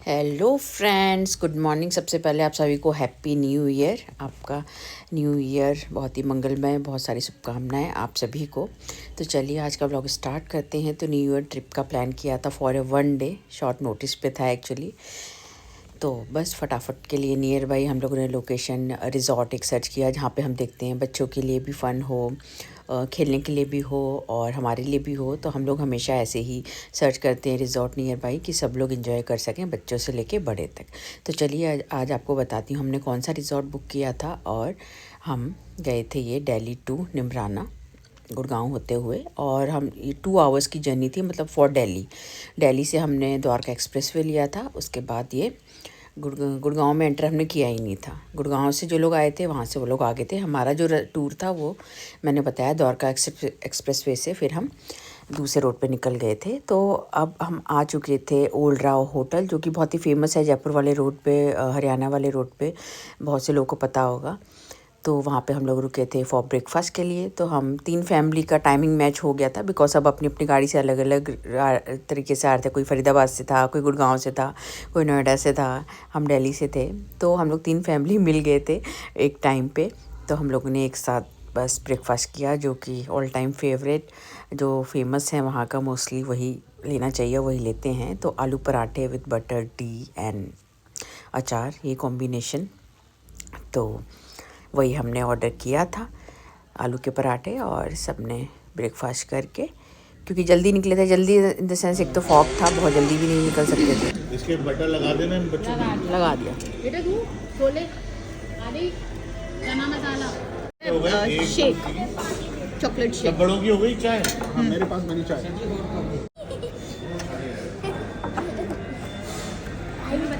Hello friends, good morning. सबसे पहले आप सभी को हैप्पी न्यू ईयर। आपका न्यू ईयर बहुत ही मंगलमय, बहुत सारी शुभकामनाएं आप सभी को। तो चलिए आज का व्लॉग स्टार्ट करते हैं। तो न्यू ईयर ट्रिप का प्लान किया था for a one day, short notice पे था एक्चुअली। तो बस फटाफट के लिए नियर बाई हम लोगों ने लोकेशन रिजॉर्ट एक सर्च किया जहाँ पे हम देखते हैं बच्चों के लिए भी फ़न हो, खेलने के लिए भी हो और हमारे लिए भी हो। तो हम लोग हमेशा ऐसे ही सर्च करते हैं रिजॉर्ट नियर बाई कि सब लोग एंजॉय कर सकें, बच्चों से लेके बड़े तक। तो चलिए आज आपको बताती हूँ हमने कौन सा रिजॉर्ट बुक किया था। और हम गए थे ये दिल्ली टू निमराना, गुड़गांव होते हुए। और हम ये 2 आवर्स की जर्नी थी, मतलब फॉर दिल्ली से हमने द्वारका एक्सप्रेसवे लिया था। उसके बाद ये गुड़गांव में एंटर हमने किया ही नहीं था। गुड़गांव से जो लोग आए थे वहाँ से वो लोग आगे थे। हमारा जो टूर था वो मैंने बताया द्वारका एक्सप्रेसवे से फिर हम दूसरे रोड पे निकल गए थे। तो अब हम आ चुके थे ओल्ड राव होटल, जो कि बहुत ही फेमस है जयपुर वाले रोड पे, हरियाणा वाले रोड पे, बहुत से लोगों को पता होगा। तो वहाँ पे हम लोग रुके थे फॉर ब्रेकफास्ट के लिए। तो हम 3 फैमिली का टाइमिंग मैच हो गया था, बिकॉज सब अपनी अपनी गाड़ी से अलग अलग तरीके से आ रहे थे। कोई फरीदाबाद से था, कोई गुड़गांव से था, कोई नोएडा से था, हम दिल्ली से थे। तो हम लोग 3 फैमिली मिल गए थे एक टाइम पे। तो हम लोगों ने एक साथ बस ब्रेकफास्ट किया, जो कि ऑल टाइम फेवरेट जो फेमस है वहाँ का, मोस्टली वही लेना चाहिए, वही लेते हैं। तो आलू पराठे विद बटर टी एंड अचार, ये कॉम्बिनेशन। तो वही हमने ऑर्डर किया था, आलू के पराठे। और सब ने ब्रेकफास्ट करके, क्योंकि जल्दी निकले थे, जल्दी इन द सेंस एक तो फॉग था, बहुत जल्दी भी नहीं निकल सकते थे। इसके बटर लगा देना इन बच्चों को। लगा दिया। बेटा तू छोले आदि चना मसाला हो गया एक शेक, चॉकलेट सब शेक। बड़ों की हो गई चाय। हाँ, मेरे पास बनी चाय।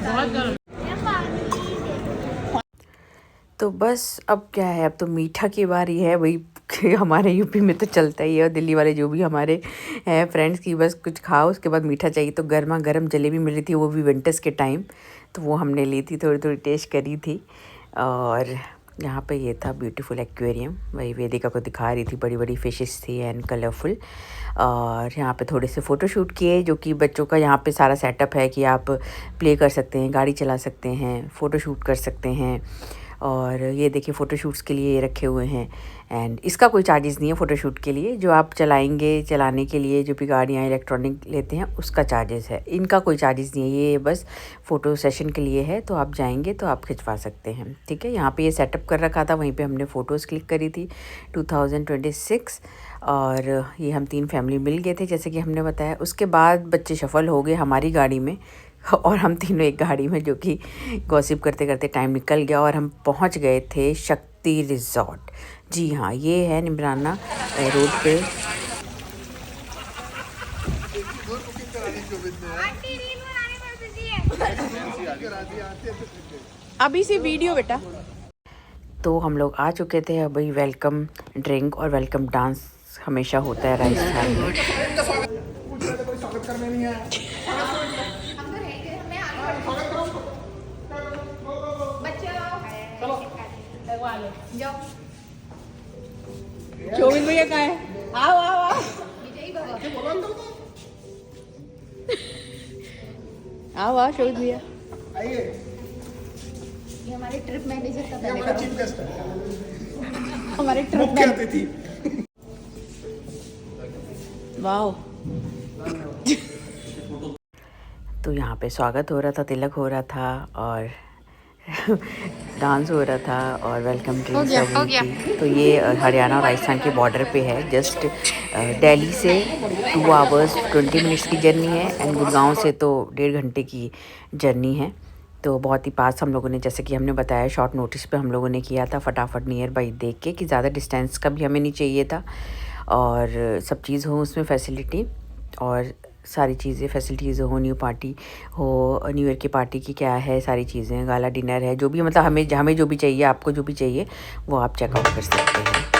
बहुत गर्म। तो बस अब क्या है, अब तो मीठा की बारी है। वही हमारे यूपी में तो चलता ही है, और दिल्ली वाले जो भी हमारे हैं फ्रेंड्स की, बस कुछ खाओ उसके बाद मीठा चाहिए। तो गर्मा गर्म जलेबी मिल रही थी, वो भी विंटर्स के टाइम। तो वो हमने ली थी, थोड़ी थोड़ी टेस्ट करी थी। और यहाँ पे ये था ब्यूटीफुल एक्वेरियम, वही वेदिका को दिखा रही थी, बड़ी बड़ी फिशेस थी एंड कलरफुल। और यहाँ पे थोड़े से फ़ोटो शूट किए, जो कि बच्चों का यहाँ पे सारा सेटअप है कि आप प्ले कर सकते हैं, गाड़ी चला सकते हैं, फ़ोटो शूट कर सकते हैं। और ये देखिए फ़ोटो शूट्स के लिए ये रखे हुए हैं। एंड इसका कोई चार्जेस नहीं है फ़ोटो शूट के लिए, जो आप चलाएंगे, चलाने के लिए जो भी गाड़ियाँ इलेक्ट्रॉनिक लेते हैं उसका चार्जेस है। इनका कोई चार्जेस नहीं है, ये बस फ़ोटो सेशन के लिए है। तो आप जाएंगे तो आप खिंचवा सकते हैं, ठीक है। यहाँ पे ये सेटअप कर रखा था, वहीं पे हमने फ़ोटोज़ क्लिक करी थी 2026। और ये हम 3 फैमिली मिल गए थे जैसे कि हमने बताया। उसके बाद बच्चे शफल हो गए हमारी गाड़ी में और हम तीनों एक गाड़ी में, जो कि गॉसिप करते करते टाइम निकल गया। और हम पहुंच गए थे शक्ति रिजॉर्ट। जी हाँ, ये है निमराना रोड पे। अभी से वीडियो बेटा। तो हम लोग आ चुके थे। अभी वेलकम ड्रिंक और वेलकम डांस हमेशा होता है राजस्थान में। शोभित भैया कहाँ है? आओ आओ आओ। आओ आओ शोभित भैया। ये हमारे ट्रिप मैनेजर का हमारा चीफ गेस्ट है, हमारे ट्रिप मुख्य अतिथि। वाओ। तो यहाँ पे स्वागत हो रहा था, तिलक हो रहा था और डांस हो रहा था और वेलकम ड्रिंक सब हुई थी। तो ये हरियाणा और राजस्थान के बॉर्डर पे है, जस्ट दिल्ली से 2 आवर्स 20 मिनट्स की जर्नी है एंड गुड़गांव से तो 1.5 घंटे की जर्नी है। तो बहुत ही पास हम लोगों ने, जैसे कि हमने बताया, शॉर्ट नोटिस पे हम लोगों ने किया था, फटाफट नियर बाई देख के, कि ज़्यादा डिस्टेंस का भी हमें नहीं चाहिए था और सब चीज़ हो उसमें फैसिलिटी, और सारी चीज़ें फैसिलिटीज़ हो, न्यू पार्टी हो, न्यू ईयर की पार्टी की क्या है, सारी चीज़ें, गाला डिनर है, जो भी, मतलब हमें जो भी चाहिए, आपको जो भी चाहिए वो आप चेकआउट कर सकते हैं।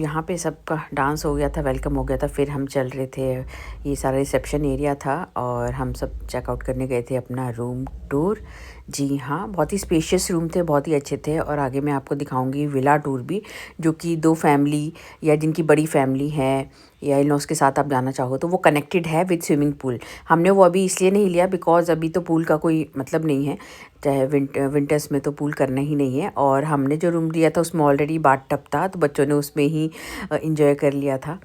यहाँ पे सबका डांस हो गया था, वेलकम हो गया था, फिर हम चल रहे थे, ये सारा रिसेप्शन एरिया था और हम सब चेकआउट करने गए थे अपना रूम टूर। जी हाँ, बहुत ही स्पेशियस रूम थे, बहुत ही अच्छे थे। और आगे मैं आपको दिखाऊंगी विला टूर भी, जो कि 2 फैमिली या जिनकी बड़ी फैमिली है या इन लॉज के साथ आप जाना चाहो तो वो कनेक्टेड है विद स्विमिंग पूल। हमने वो अभी इसलिए नहीं लिया बिकॉज़ अभी तो पूल का कोई मतलब नहीं है, चाहे विंटर्स में तो पूल करना ही नहीं है। और हमने जो रूम लिया था उसमें ऑलरेडी बाथ टब था, तो बच्चों ने उसमें ही इंजॉय कर लिया था।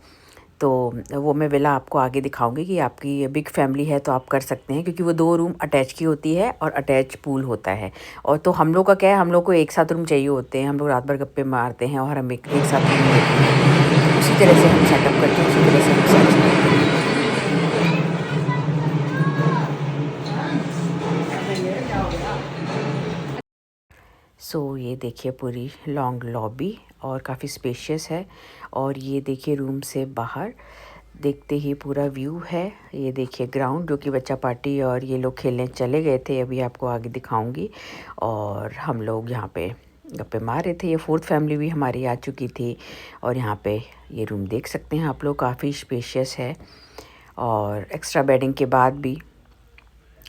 तो वो मैं विला आपको आगे दिखाऊंगी कि आपकी बिग फैमिली है तो आप कर सकते हैं, क्योंकि वो 2 रूम अटैच की होती है और अटैच पूल होता है। और तो हम लोग का क्या है, हम लोग को एक साथ रूम चाहिए होते हैं, हम लोग रात भर गप्पे मारते हैं और हम एक साथ रूम लेते हैं। उसी तरह से हम सेटअप करते हैं, उसी तरह से हम सर्च करते हैं। सो ये देखिए पूरी लॉन्ग लॉबी और काफ़ी स्पेशियस है। और ये देखिए रूम से बाहर देखते ही पूरा व्यू है। ये देखिए ग्राउंड, जो कि बच्चा पार्टी और ये लोग खेलने चले गए थे, अभी आपको आगे दिखाऊंगी। और हम लोग यहाँ पे गप्पे मार रहे थे। ये 4th फैमिली भी हमारी आ चुकी थी। और यहाँ पे ये रूम देख सकते हैं आप लोग, काफ़ी स्पेशियस है और एक्स्ट्रा बेडिंग के बाद भी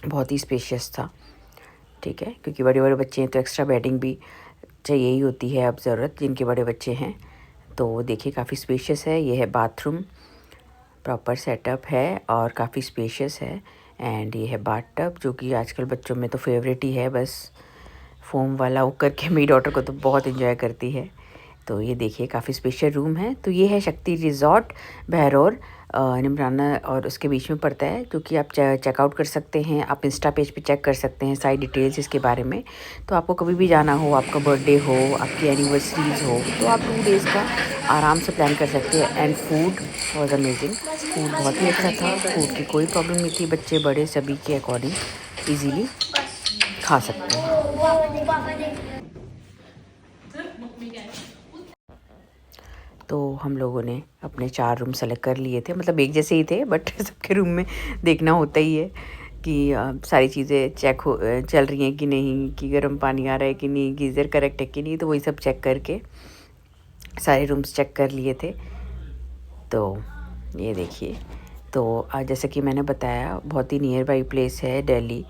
बहुत ही स्पेशियस था। ठीक है, क्योंकि बड़े बड़े बच्चे हैं तो एक्स्ट्रा बेडिंग भी चाहिए ही होती है अब ज़रूरत, जिनके बड़े बच्चे हैं। तो देखिए काफ़ी स्पेशियस है। ये है बाथरूम, प्रॉपर सेटअप है और काफ़ी स्पेशियस है। एंड ये है बाथ टब, जो कि आजकल बच्चों में तो फेवरेट ही है, बस फोम वाला वो करके मेरी डॉटर को तो बहुत इन्जॉय करती है। तो ये देखिए काफ़ी स्पेशल रूम है। तो ये है शक्ति रिजॉर्ट बहरौर, निमराना और उसके बीच में पड़ता है, क्योंकि आप चेकआउट कर सकते हैं, आप इंस्टा पेज पे चेक कर सकते हैं सारी डिटेल्स इसके बारे में। तो आपको कभी भी जाना हो, आपका बर्थडे हो, आपकी एनिवर्सरीज हो, तो आप 2 डेज़ का आराम से प्लान कर सकते हैं। And food was amazing, food बहुत ही अच्छा था, फूड की कोई प्रॉब्लम नहीं थी, बच्चे बड़े सभी के अकॉर्डिंग ईजीली खा सकते हैं। तो हम लोगों ने अपने 4 रूम सेलेक्ट कर लिए थे, मतलब एक जैसे ही थे, बट सबके रूम में देखना होता ही है कि सारी चीज़ें चेक हो चल रही हैं कि नहीं, कि गर्म पानी आ रहा है कि नहीं, गीज़र करेक्ट है कि नहीं। तो वही सब चेक करके सारे रूम्स चेक कर लिए थे। तो ये देखिए, तो जैसे कि मैंने बताया, बहुत ही नियर बाई प्लेस है दिल्ली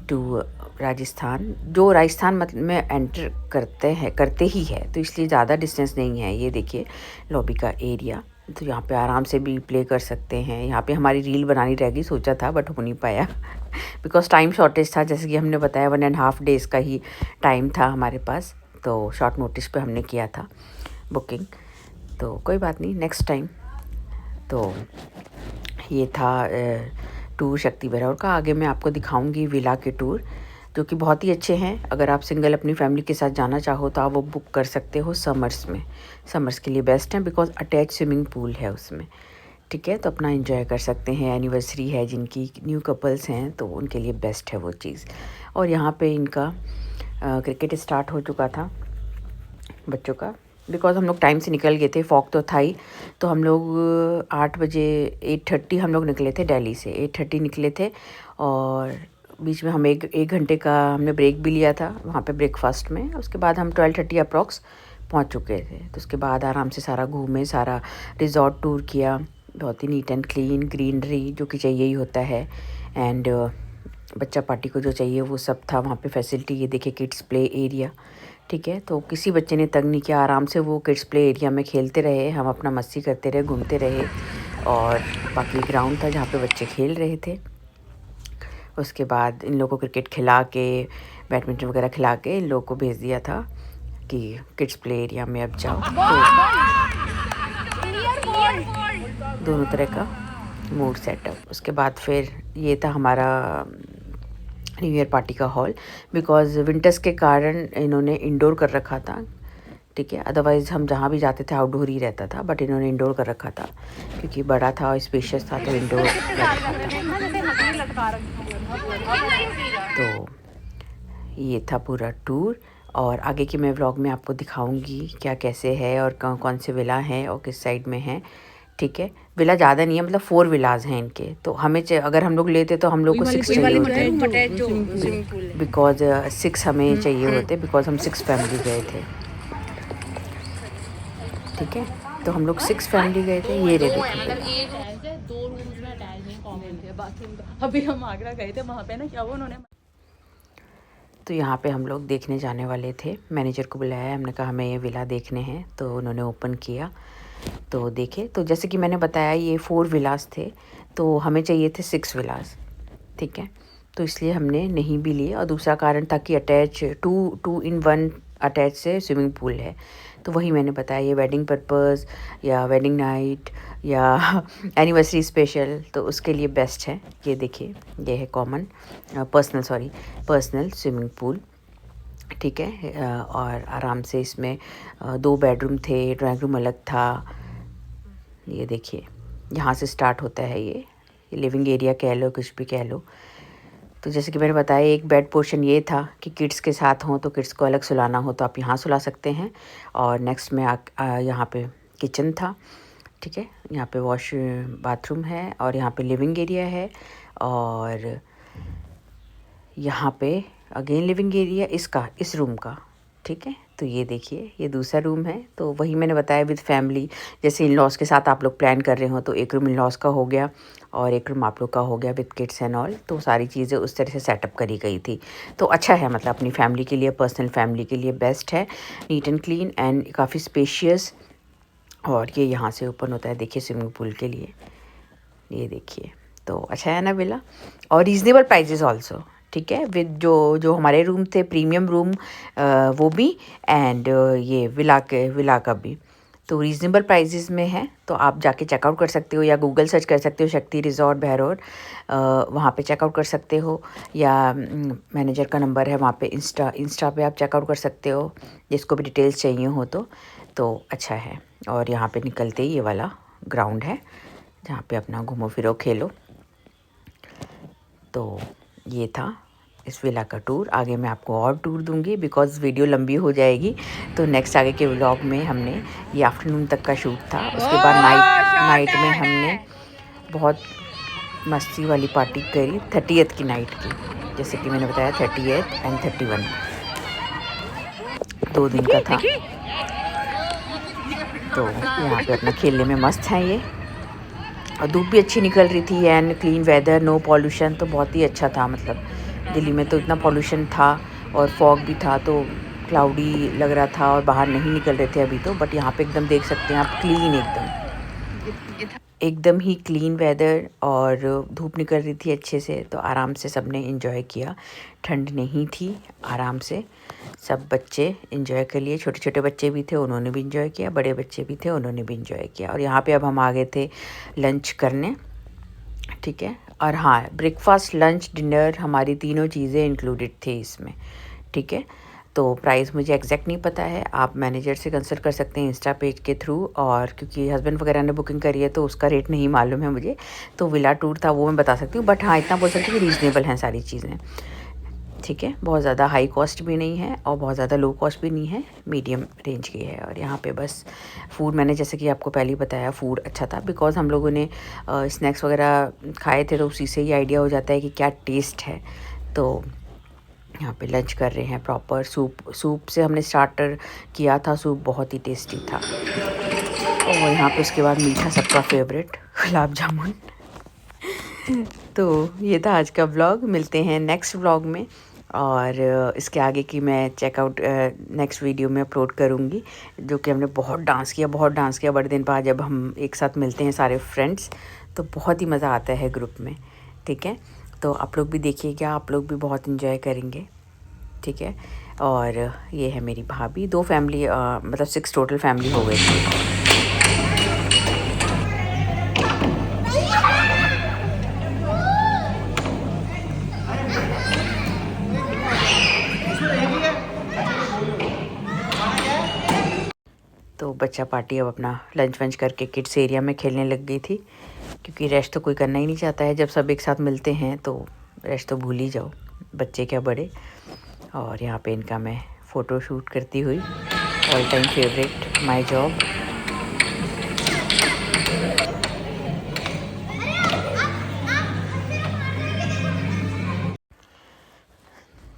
टू राजस्थान, जो राजस्थान मतलब में एंटर करते ही है, तो इसलिए ज़्यादा डिस्टेंस नहीं है। ये देखिए लॉबी का एरिया, तो यहाँ पे आराम से भी प्ले कर सकते हैं। यहाँ पे हमारी रील बनानी रह गई, सोचा था बट हो नहीं पाया बिकॉज टाइम शॉर्टेज था। जैसे कि हमने बताया 1.5 डेज़ का ही टाइम था हमारे पास, तो शॉर्ट नोटिस पे हमने किया था बुकिंग। तो कोई बात नहीं, नेक्स्ट टाइम। तो ये था टूर शक्ति बहरौर का। आगे मैं आपको दिखाऊंगी विला के टूर, जो कि बहुत ही अच्छे हैं। अगर आप सिंगल अपनी फैमिली के साथ जाना चाहो तो आप वो बुक कर सकते हो समर्स में। समर्स के लिए बेस्ट है बिकॉज अटैच स्विमिंग पूल है उसमें। ठीक है, तो अपना एंजॉय कर सकते हैं। एनिवर्सरी है जिनकी, न्यू कपल्स हैं, तो उनके लिए बेस्ट है वो चीज़। और यहाँ पे इनका क्रिकेट स्टार्ट हो चुका था बच्चों का, बिकॉज़ हम लोग टाइम से निकल गए थे, फॉग तो था ही। तो हम लोग 8 बजे 8:30 हम लोग निकले थे दिल्ली से, 8:30 निकले थे। और बीच में हम एक घंटे का हमने ब्रेक भी लिया था वहाँ पे ब्रेकफास्ट में। उसके बाद हम 12:30 अप्रॉक्स पहुँच चुके थे। तो उसके बाद आराम से सारा घूमे, सारा रिजॉर्ट टूर किया, बहुत ही नीट एंड क्लीन, ग्रीनरी जो कि चाहिए ही होता है। एंड बच्चा पार्टी को जो चाहिए वो सब था वहाँ पे फैसिलिटी। ये देखिए किड्स प्ले एरिया, ठीक है, तो किसी बच्चे ने तंग नहीं किया, आराम से वो किड्स प्ले एरिया में खेलते रहे, हम अपना मस्ती करते रहे, घूमते रहे। और बाकी ग्राउंड था जहाँ पे बच्चे खेल रहे थे। उसके बाद इन लोगों को क्रिकेट खिला के, बैडमिंटन वगैरह खिला के इन लोगों को भेज दिया था कि किड्स प्ले एरिया में अब जाओ। तो दोनों तरह का मूड सेटअप। उसके बाद फिर ये था हमारा न्यू ईयर पार्टी का हॉल, बिकॉज़ विंटर्स के कारण इन्होंने इंडोर कर रखा था। ठीक है, अदरवाइज़ हम जहाँ भी जाते थे आउटडोर ही रहता था, बट इन्होंने इंडोर कर रखा था क्योंकि बड़ा था और स्पेशियस था, तो इंडोर कर रखा था। तो ये था पूरा टूर। और आगे की मैं व्लॉग में आपको दिखाऊंगी क्या कैसे है और कौन कौन से विला हैं और किस साइड में हैं। ठीक है, विला ज़्यादा नहीं है, मतलब 4 विलाज हैं इनके। तो हमें अगर हम लोग लेते तो हम लोग को 6 चाहिए होते, बिकॉज 6 हमें चाहिए होते, बिकॉज हम 6 फैमिली गए थे। ठीक है, तो हम लोग 6 फैमिली गए थे। ये रे देखो दो रूम्स में अटैच नहीं, कॉमन थे बाथरूम। अभी हम आगरा गए थे, वहाँ पे ना क्या हुआ, उन्होंने तो यहाँ पे हम लोग देखने जाने वाले थे। मैनेजर को बुलाया, हमने कहा हमें ये विला देखने हैं, तो उन्होंने ओपन किया तो देखे। तो जैसे कि मैंने बताया ये 4 विलास थे, तो हमें चाहिए थे 6 विलास, ठीक है। तो इसलिए हमने नहीं भी लिए, और दूसरा कारण था कि अटैच 2 इन 1 अटैच से स्विमिंग पूल है। तो वही मैंने बताया, ये वेडिंग पर्पस या वेडिंग नाइट या एनिवर्सरी स्पेशल, तो उसके लिए बेस्ट है। ये देखिए, ये है कॉमन पर्सनल स्विमिंग पूल, ठीक है। और आराम से इसमें 2 बेडरूम थे, ड्राइंग रूम अलग था। ये देखिए, यहाँ से स्टार्ट होता है ये लिविंग एरिया कह लो, कुछ भी कह लो। तो जैसे कि मैंने बताया, एक बेड पोर्शन ये था कि किड्स के साथ हों तो किड्स को अलग सुलाना हो तो आप यहाँ सुला सकते हैं। और नेक्स्ट में यहाँ पे किचन था, ठीक है। यहाँ पे वॉश बाथरूम है, और यहाँ पे लिविंग एरिया है, और यहाँ पे अगेन लिविंग एरिया इस रूम का, ठीक है। तो ये देखिए, ये दूसरा रूम है। तो वही मैंने बताया विद फैमिली, जैसे इन लॉज के साथ आप लोग प्लान कर रहे हो तो एक रूम इन लॉज का हो गया और एक रूम आप लोग का हो गया विद किड्स एंड ऑल। तो सारी चीज़ें उस तरह से सेटअप करी गई थी। तो अच्छा है, मतलब अपनी फैमिली के लिए, पर्सनल फैमिली के लिए बेस्ट है। नीट एंड क्लीन एंड काफ़ी स्पेशियस। और ये यहाँ से ओपन होता है, देखिए स्विमिंग पूल के लिए। ये देखिए, तो अच्छा है ना विला, और रीज़नेबल प्राइजेस ऑल्सो, ठीक है। विद जो हमारे रूम थे प्रीमियम रूम, वो भी, एंड ये विला का भी, तो रीज़नेबल प्राइजेस में है। तो आप जाके चेकआउट कर सकते हो, या गूगल सर्च कर सकते हो शक्ति रिजॉर्ट बहरोड, वहाँ पे चेकआउट कर सकते हो, या मैनेजर का नंबर है वहाँ पे, इंस्टा पे आप चेकआउट कर सकते हो, जिसको भी डिटेल्स चाहिए हो तो अच्छा है। और यहाँ पे निकलते ही ये वाला ग्राउंड है जहाँ पे अपना घूमो फिरो खेलो। तो ये था इस विला का टूर। आगे मैं आपको और टूर दूंगी, बिकॉज़ वीडियो लंबी हो जाएगी। तो नेक्स्ट आगे के व्लॉग में हमने ये आफ्टरनून तक का शूट था। उसके बाद नाइट में हमने बहुत मस्ती वाली पार्टी करी 30th की नाइट की, जैसे कि मैंने बताया 30th एंड 31, 2 दिन का था। तो यहाँ पे अपना खेलने में मस्त हैं ये, और धूप भी अच्छी निकल रही थी and clean weather, no pollution, तो बहुत ही अच्छा था। मतलब दिल्ली में तो इतना पॉल्यूशन था और फॉग भी था, तो क्लाउडी लग रहा था और बाहर नहीं निकल रहे थे अभी तो। बट यहाँ पे एकदम देख सकते हैं आप, क्लीन एकदम ही क्लीन वेदर, और धूप निकल रही थी अच्छे से, तो आराम से सबने एंजॉय किया। ठंड नहीं थी, आराम से सब बच्चे एंजॉय कर लिए। छोटे छोटे बच्चे भी थे, उन्होंने भी एंजॉय किया, बड़े बच्चे भी थे, उन्होंने भी एंजॉय किया। और यहाँ पे अब हम आ गए थे लंच करने, ठीक है। और हाँ, ब्रेकफास्ट लंच डिनर हमारी तीनों चीज़ें इंक्लूडेड थे इसमें, ठीक है। तो प्राइस मुझे एग्जैक्ट नहीं पता है, आप मैनेजर से कंसल्ट कर सकते हैं इंस्टा पेज के थ्रू, और क्योंकि हस्बैंड वगैरह ने बुकिंग करी है तो उसका रेट नहीं मालूम है मुझे। तो विला टूर था वो मैं बता सकती हूँ, बट हाँ इतना बोल सकती हूँ कि रीज़नेबल हैं सारी चीज़ें, ठीक है। बहुत ज़्यादा हाई कॉस्ट भी नहीं है और बहुत ज़्यादा लो कॉस्ट भी नहीं है, मीडियम रेंज की है। और यहाँ पे बस फूड, मैंने जैसे कि आपको पहले ही बताया, फूड अच्छा था, बिकॉज़ हम लोगों ने स्नैक्स वगैरह खाए थे, तो उसी से ही आइडिया हो जाता है कि क्या टेस्ट है। तो यहाँ पे लंच कर रहे हैं प्रॉपर। सूप से हमने स्टार्टर किया था, सूप बहुत ही टेस्टी था। और यहाँ पे उसके बाद मीठा सबका फेवरेट गुलाब जामुन। तो ये था आज का व्लॉग, मिलते हैं नेक्स्ट व्लॉग में, और इसके आगे की मैं चेकआउट नेक्स्ट वीडियो में अपलोड करूँगी। जो कि हमने बहुत डांस किया बड़े दिन बाद जब हम एक साथ मिलते हैं सारे फ्रेंड्स, तो बहुत ही मज़ा आता है ग्रुप में, ठीक है। तो आप लोग भी देखिएगा, आप लोग भी बहुत इन्जॉय करेंगे, ठीक है। और ये है मेरी भाभी, 2 फैमिली, मतलब 6 टोटल फैमिली हो गई थी। तो बच्चा पार्टी अब अपना लंच वंच करके किड्स एरिया में खेलने लग गई थी, क्योंकि रेस्ट तो कोई करना ही नहीं चाहता है। जब सब एक साथ मिलते हैं तो रेस्ट तो भूल ही जाओ, बच्चे क्या बड़े। और यहाँ पे इनका मैं फ़ोटो शूट करती हुई, all time favourite my job.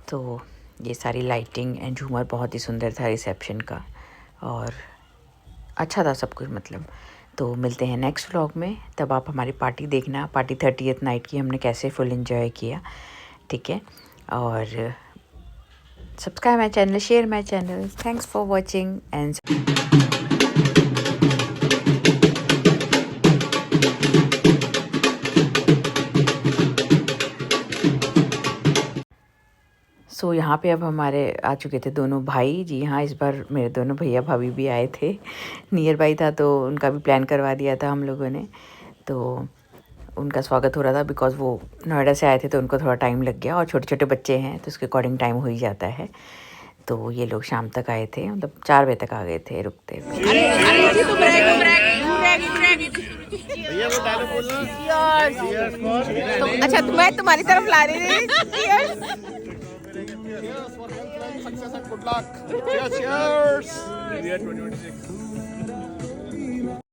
तो ये सारी लाइटिंग एंड झूमर बहुत ही सुंदर था रिसेप्शन का। और अच्छा था सब कुछ मतलब। तो मिलते हैं नेक्स्ट व्लॉग में, तब आप हमारी पार्टी देखना, पार्टी 30th नाइट की हमने कैसे फुल एंजॉय किया, ठीक है। और subscribe my channel, share my channel. Thanks for watching and so यहाँ पे अब हमारे आ चुके थे दोनों भाई जी। हाँ, इस बार मेरे दोनों भैया भाभी भी आए थे। नियर बाई था तो उनका भी प्लान करवा दिया था हम लोगों ने। तो उनका स्वागत हो रहा था बिकॉज़ वो नोएडा से आए थे तो उनको थोड़ा टाइम लग गया, और छोटे छोटे बच्चे हैं तो उसके अकॉर्डिंग टाइम हो ही जाता है। तो ये लोग शाम तक आए थे, मतलब 4 बजे तक आ गए थे रुकते। भैया वो डायलॉग बोलना। अच्छा मैं तुम्हारी तरफ ला रही थी। Cheers for health and success and good luck. Cheers, cheers.